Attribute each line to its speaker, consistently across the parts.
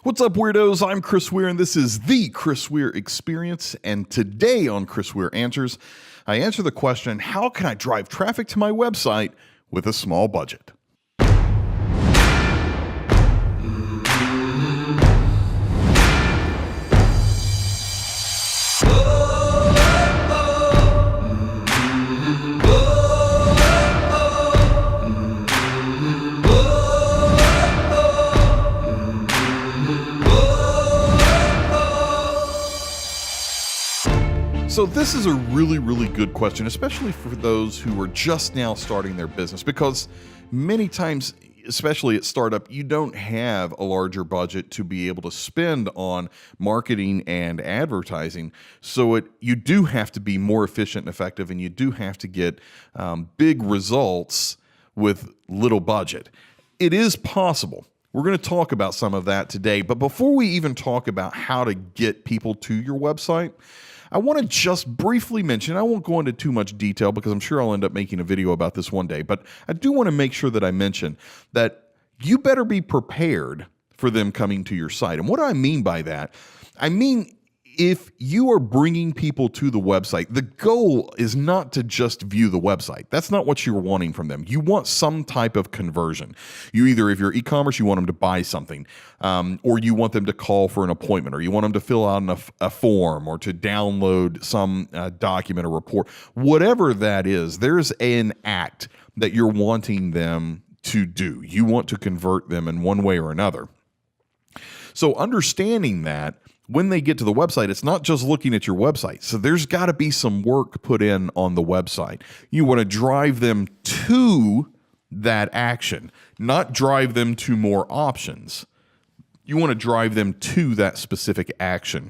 Speaker 1: What's up, weirdos? I'm Chris Weir, and this is the Chris Weir Experience. And today on Chris Weir Answers, I answer the question, how can I drive traffic to my website with a small budget? So this is a really good question, especially for those who are just now starting their business, because many times, especially at startup, you don't have a larger budget to be able to spend on marketing and advertising. So you do have to be more efficient and effective, and you do have to get big results with little budget. It is possible. We're going to talk about some of that today. But before we even talk about how to get people to your website, I want to just briefly mention, I won't go into too much detail because I'm sure I'll end up making a video about this one day, but I do want to make sure that I mention that you better be prepared for them coming to your site. And what do I mean by that? I mean, if you are bringing people to the website, the goal is not to just view the website. That's not what you're wanting from them. You want some type of conversion. You either, if you're e-commerce, you want them to buy something, or you want them to call for an appointment, or you want them to fill out a form, or to download some document or report. Whatever that is, there's an act that you're wanting them to do. You want to convert them in one way or another. So understanding that, when they get to the website, it's not just looking at your website. So there's got to be some work put in on the website. You want to drive them to that action, not drive them to more options. You want to drive them to that specific action.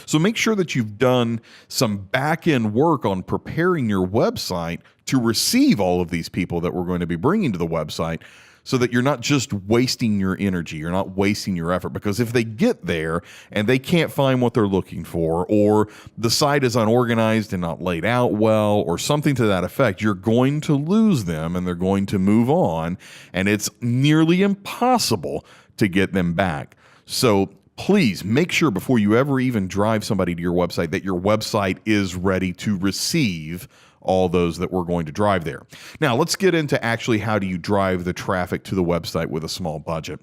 Speaker 1: So make sure that you've done some back-end work on preparing your website to receive all of these people that we're going to be bringing to the website, so that you're not just wasting your energy, you're not wasting your effort. Because if they get there and they can't find what they're looking for, or the site is unorganized and not laid out well, or something to that effect, you're going to lose them and they're going to move on, and it's nearly impossible to get them back. So please make sure before you ever even drive somebody to your website that your website is ready to receive all those that we're going to drive there. Now, let's get into actually how do you drive the traffic to the website with a small budget.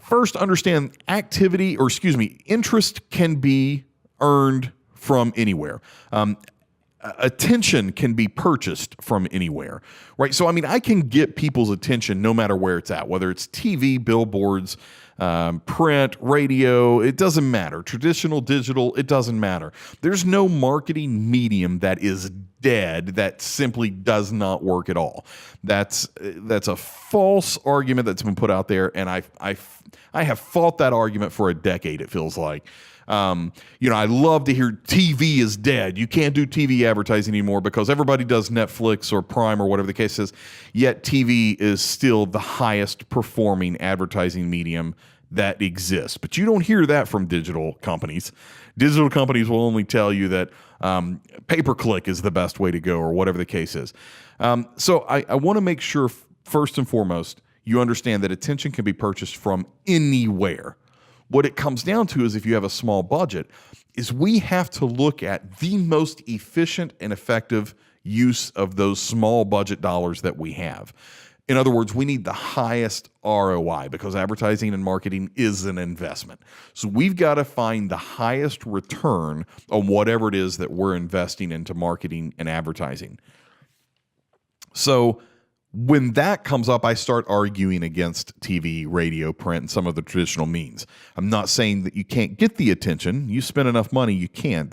Speaker 1: First, understand interest can be earned from anywhere. Attention can be purchased from anywhere, right? So, I can get people's attention no matter where it's at, whether it's TV, billboards, print, radio, it doesn't matter. Traditional, digital, it doesn't matter. There's no marketing medium that is dead that simply does not work at all. That's a false argument that's been put out there, and I have fought that argument for a decade, it feels like. I love to hear TV is dead. You can't do TV advertising anymore because everybody does Netflix or Prime or whatever the case is. Yet TV is still the highest performing advertising medium that exists. But you don't hear that from digital companies. Digital companies will only tell you that pay-per-click is the best way to go, or whatever the case is. So I want to make sure, first and foremost, you understand that attention can be purchased from anywhere. What it comes down to is, if you have a small budget, is we have to look at the most efficient and effective use of those small budget dollars that we have. In other words, we need the highest ROI, because advertising and marketing is an investment. So we've got to find the highest return on whatever it is that we're investing into marketing and advertising. So when that comes up, I start arguing against TV, radio, print, and some of the traditional means. I'm not saying that you can't get the attention. You spend enough money, you can.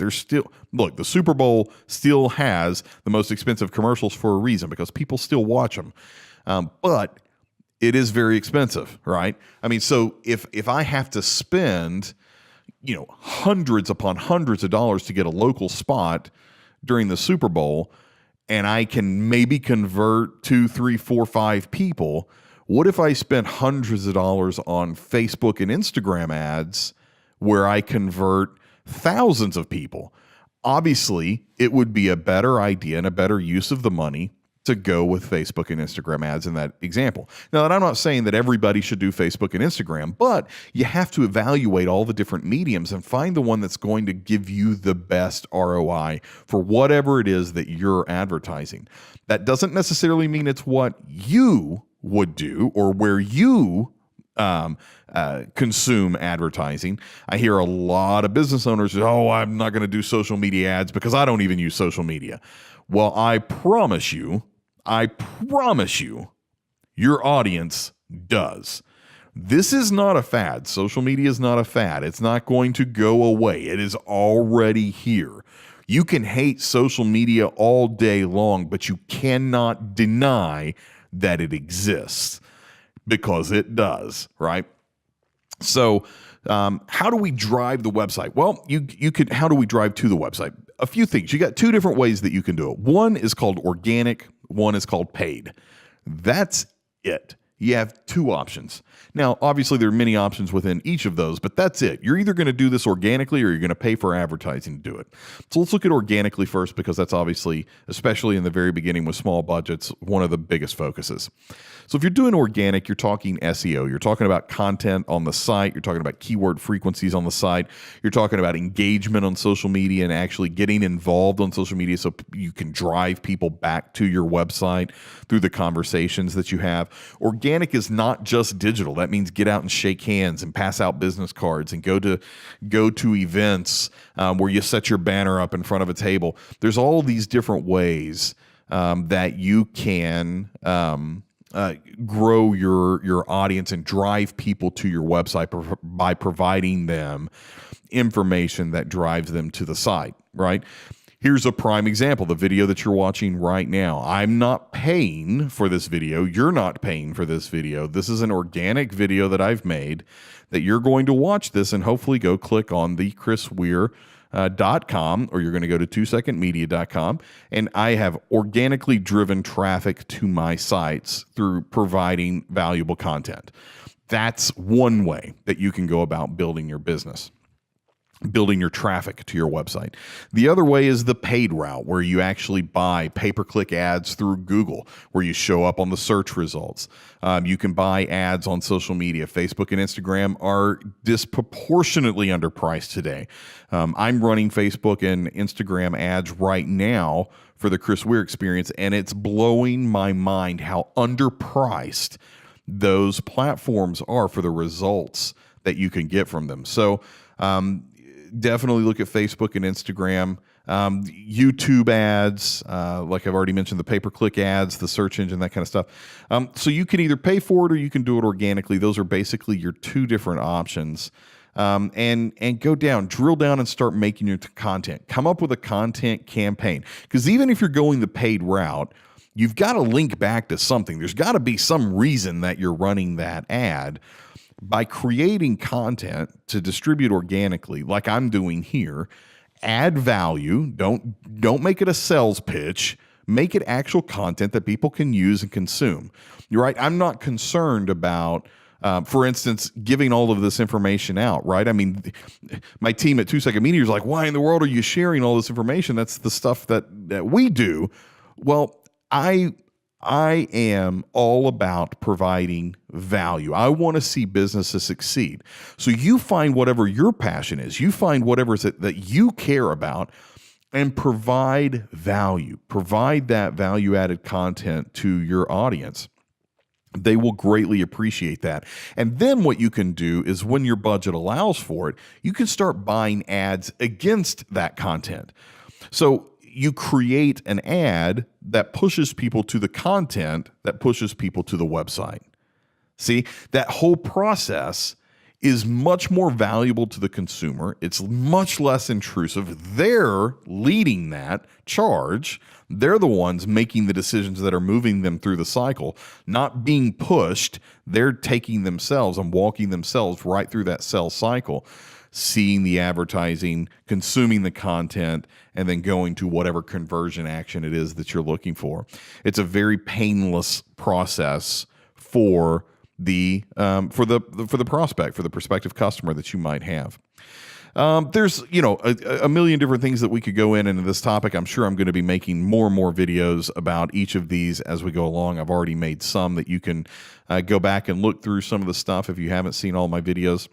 Speaker 1: Look, the Super Bowl still has the most expensive commercials for a reason, because people still watch them. But it is very expensive, right? So if I have to spend, hundreds upon hundreds of dollars to get a local spot during the Super Bowl, and I can maybe convert 2, 3, 4, 5 people, what if I spent hundreds of dollars on Facebook and Instagram ads where I convert thousands of people? Obviously, it would be a better idea and a better use of the money to go with Facebook and Instagram ads in that example. Now, and I'm not saying that everybody should do Facebook and Instagram, but you have to evaluate all the different mediums and find the one that's going to give you the best ROI for whatever it is that you're advertising. That doesn't necessarily mean it's what you would do or where you consume advertising. I hear a lot of business owners say, oh, I'm not going to do social media ads because I don't even use social media. Well, I promise you, your audience does. This is not a fad. Social media is not a fad. It's not going to go away. It is already here. You can hate social media all day long, but you cannot deny that it exists because it does, right? So how do we drive the website? Well, you could. How do we drive to the website? A few things. You got two different ways that you can do it. One is called organic. One is called paid. That's it. You have two options. Now, obviously, there are many options within each of those, but that's it. You're either going to do this organically or you're going to pay for advertising to do it. So let's look at organically first, because that's obviously, especially in the very beginning with small budgets, one of the biggest focuses. So if you're doing organic, you're talking SEO. You're talking about content on the site. You're talking about keyword frequencies on the site. You're talking about engagement on social media and actually getting involved on social media so you can drive people back to your website through the conversations that you have. Organic is not just digital. That means get out and shake hands and pass out business cards and go to events where you set your banner up in front of a table. There's all these different ways that you can grow your audience and drive people to your website by providing them information that drives them to the site, right? Here's a prime example, the video that you're watching right now. I'm not paying for this video. You're not paying for this video. This is an organic video that I've made that you're going to watch this and hopefully go click on the chrisweir.com, or you're going to go to 2secondmedia.com, and I have organically driven traffic to my sites through providing valuable content. That's one way that you can go about building your business, building your traffic to your website. The other way is the paid route, where you actually buy pay-per-click ads through Google, where you show up on the search results. You can buy ads on social media. Facebook and Instagram are disproportionately underpriced today. I'm running Facebook and Instagram ads right now for the Chris Weir experience, and it's blowing my mind how underpriced those platforms are for the results that you can get from them. So, definitely look at Facebook and Instagram, YouTube ads, like I've already mentioned, the pay-per-click ads, the search engine, that kind of stuff. So you can either pay for it or you can do it organically. Those are basically your two different options. And go down, drill down and start making your content. Come up with a content campaign. Because even if you're going the paid route, you've got to link back to something. There's got to be some reason that you're running that ad. By creating content to distribute organically, like I'm doing here, add value. Don't make it a sales pitch. Make it actual content that people can use and consume. You're right. I'm not concerned about, for instance, giving all of this information out, right? I mean, my team at 2 Second Media is like, why in the world are you sharing all this information? That's the stuff that we do. Well, I am all about providing value. I want to see businesses succeed. So you find whatever your passion is, you find whatever is it that you care about, and provide value. Provide that value-added content to your audience. They will greatly appreciate that. And then what you can do is, when your budget allows for it, you can start buying ads against that content. So you create an ad that pushes people to the content that pushes people to the website. See, that whole process is much more valuable to the consumer. It's much less intrusive. They're leading that charge. They're the ones making the decisions that are moving them through the cycle, not being pushed. They're taking themselves and walking themselves right through that sales cycle, seeing the advertising, consuming the content, and then going to whatever conversion action it is that you're looking for. It's a very painless process for the prospect, for the prospective customer that you might have. There's, a million different things that we could go into this topic. I'm sure I'm going to be making more and more videos about each of these as we go along. I've already made some that you can go back and look through some of the stuff if you haven't seen all my videos.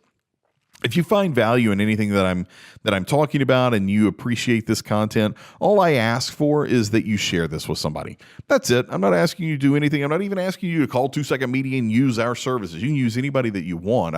Speaker 1: If you find value in anything that I'm talking about and you appreciate this content, all I ask for is that you share this with somebody. That's it. I'm not asking you to do anything. I'm not even asking you to call 2 Second Media and use our services. You can use anybody that you want.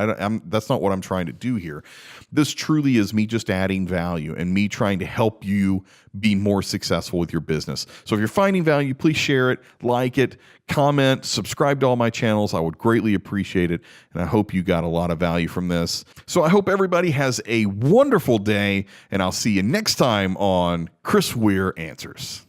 Speaker 1: That's not what I'm trying to do here. This truly is me just adding value and me trying to help you be more successful with your business. So if you're finding value, please share it, like it, comment, subscribe to all my channels. I would greatly appreciate it. And I hope you got a lot of value from this. So I hope everybody has a wonderful day, and I'll see you next time on Chris Weir Answers.